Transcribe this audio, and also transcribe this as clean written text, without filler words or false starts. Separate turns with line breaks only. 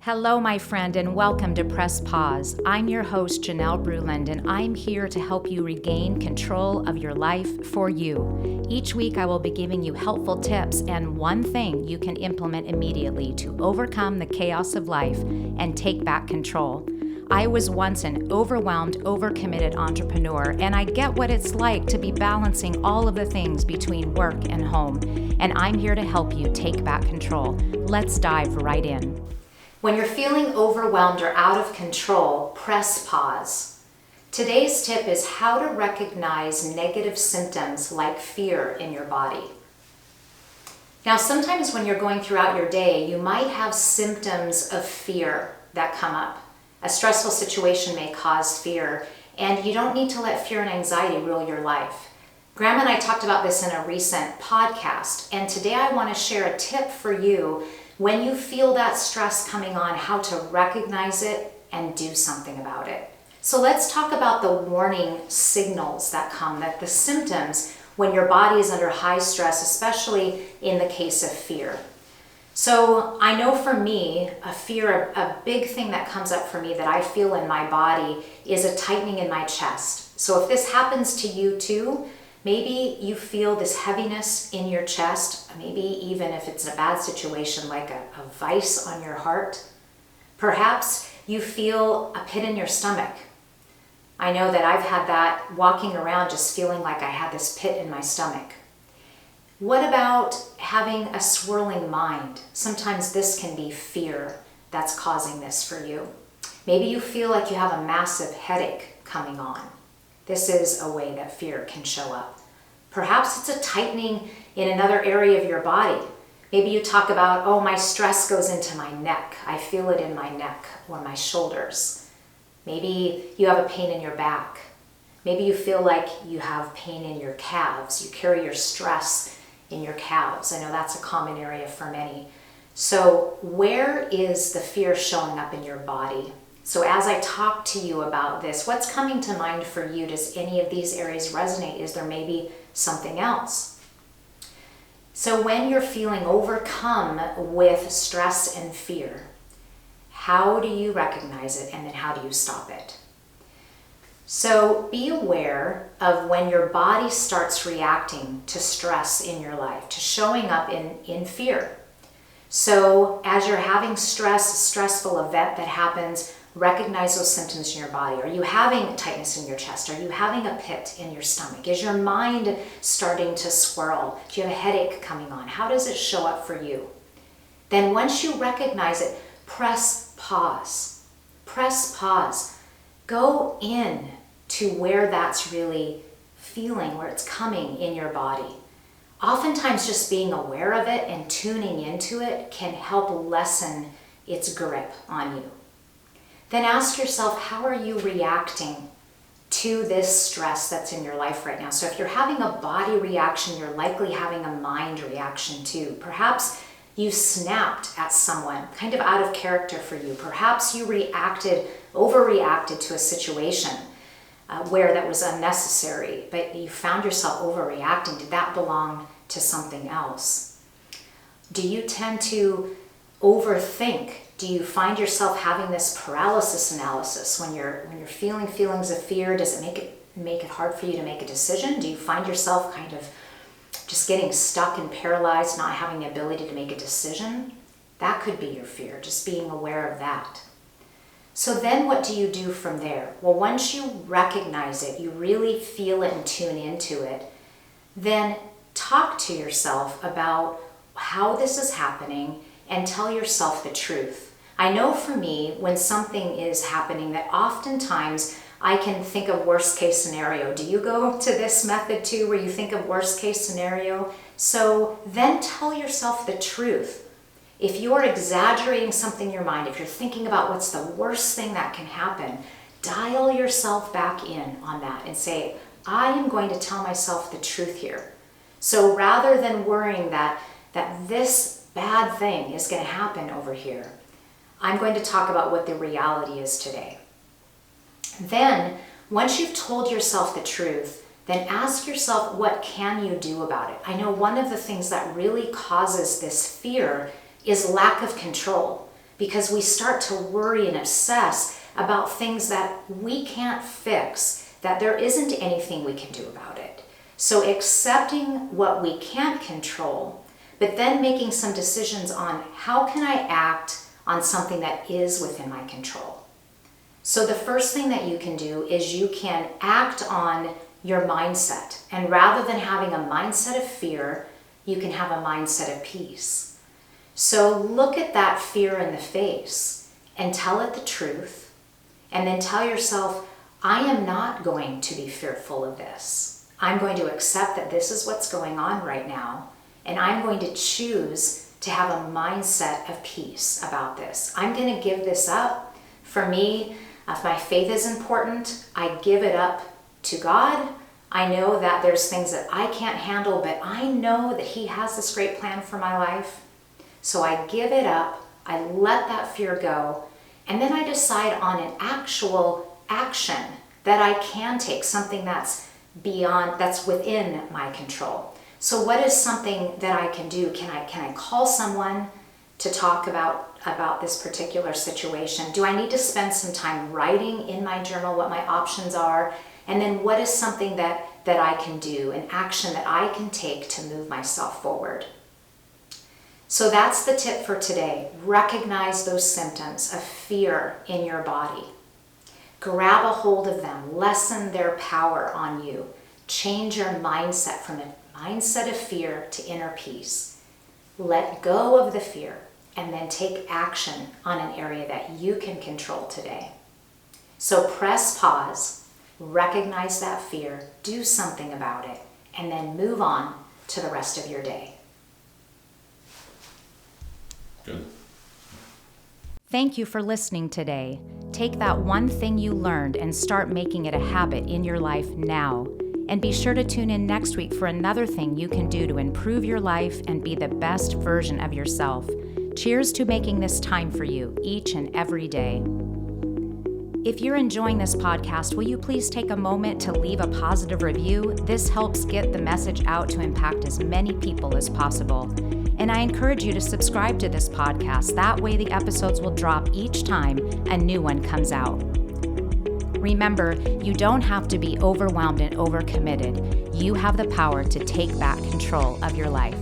Hello, my friend, and welcome to Press Pause. I'm your host, Janelle Bruland, and I'm here to help you regain control of your life for you. Each week, I will be giving you helpful tips and one thing you can implement immediately to overcome the chaos of life and take back control. I was once an overwhelmed, overcommitted entrepreneur, and I get what it's like to be balancing all of the things between work and home. And I'm here to help you take back control. Let's dive right in. When you're feeling overwhelmed or out of control, press pause. Today's tip is how to recognize negative symptoms like fear in your body. Now, sometimes when you're going throughout your day, you might have symptoms of fear that come up. A stressful situation may cause fear, and you don't need to let fear and anxiety rule your life. Graham and I talked about this in a recent podcast, and today I want to share a tip for you when you feel that stress coming on, how to recognize it and do something about it. So let's talk about the warning signals that come, that the symptoms when your body is under high stress, especially in the case of fear. So I know for me, a big thing that comes up for me that I feel in my body is a tightening in my chest. So if this happens to you too, maybe you feel this heaviness in your chest, maybe even if it's a bad situation like a vice on your heart. Perhaps you feel a pit in your stomach. I know that I've had that walking around just feeling like I had this pit in my stomach. What about having a swirling mind? Sometimes this can be fear that's causing this for you. Maybe you feel like you have a massive headache coming on. This is a way that fear can show up. Perhaps it's a tightening in another area of your body. Maybe you talk about, oh, my stress goes into my neck. I feel it in my neck or my shoulders. Maybe you have a pain in your back. Maybe you feel like you have pain in your calves. You carry your stress in your calves. I know that's a common area for many. So where is the fear showing up in your body? So as I talk to you about this, what's coming to mind for you? Does any of these areas resonate? Is there maybe something else? So when you're feeling overcome with stress and fear, how do you recognize it and then how do you stop it? So be aware of when your body starts reacting to stress in your life, to showing up in fear. So as you're having stress, a stressful event that happens, recognize those symptoms in your body. Are you having tightness in your chest? Are you having a pit in your stomach? Is your mind starting to swirl? Do you have a headache coming on? How does it show up for you? Then once you recognize it, press pause. Press pause. Go in to where that's really feeling, where it's coming in your body. Oftentimes just being aware of it and tuning into it can help lessen its grip on you. Then ask yourself, how are you reacting to this stress that's in your life right now? So if you're having a body reaction, you're likely having a mind reaction too. Perhaps you snapped at someone, kind of out of character for you. Perhaps you overreacted to a situation where that was unnecessary, but you found yourself overreacting. Did that belong to something else? Do you tend to overthink? Do you find yourself having this paralysis analysis when you're feeling feelings of fear? Does it make it hard for you to make a decision? Do you find yourself kind of just getting stuck and paralyzed, not having the ability to make a decision? That could be your fear, just being aware of that. So then what do you do from there? Well, once you recognize it, you really feel it and tune into it, then talk to yourself about how this is happening and tell yourself the truth. I know for me, when something is happening, that oftentimes I can think of worst case scenario. Do you go to this method too, where you think of worst case scenario? So then tell yourself the truth. If you're exaggerating something in your mind, if you're thinking about what's the worst thing that can happen, dial yourself back in on that and say, I am going to tell myself the truth here. So rather than worrying that this bad thing is going to happen over here, I'm going to talk about what the reality is today. Then, once you've told yourself the truth, then ask yourself, what can you do about it? I know one of the things that really causes this fear is lack of control. because we start to worry and obsess about things that we can't fix, that there isn't anything we can do about it. So accepting what we can't control, but then making some decisions on how can I act on something that is within my control. So the first thing that you can do is you can act on your mindset. And rather than having a mindset of fear, you can have a mindset of peace. So look at that fear in the face and tell it the truth. And then tell yourself, I am not going to be fearful of this. I'm going to accept that this is what's going on right now. And I'm going to choose to have a mindset of peace about this. I'm going to give this up. For me, if my faith is important, I give it up to God. I know that there's things that I can't handle, but I know that He has this great plan for my life. So I give it up. I let that fear go. And then I decide on an actual action that I can take, something that's beyond, that's within my control. So what is something that I can do? Can I call someone to talk about this particular situation? Do I need to spend some time writing in my journal what my options are? And then what is something that I can do, an action that I can take to move myself forward? So that's the tip for today. Recognize those symptoms of fear in your body. Grab a hold of them. Lessen their power on you. Change your mindset from a mindset of fear to inner peace. Let go of the fear and then take action on an area that you can control today. So press pause, recognize that fear, do something about it, and then move on to the rest of your day.
Good.
Thank you for listening today. Take that one thing you learned and start making it a habit in your life now. And be sure to tune in next week for another thing you can do to improve your life and be the best version of yourself. Cheers to making this time for you each and every day. If you're enjoying this podcast, will you please take a moment to leave a positive review? This helps get the message out to impact as many people as possible. And I encourage you to subscribe to this podcast. That way the episodes will drop each time a new one comes out. Remember, you don't have to be overwhelmed and overcommitted. You have the power to take back control of your life.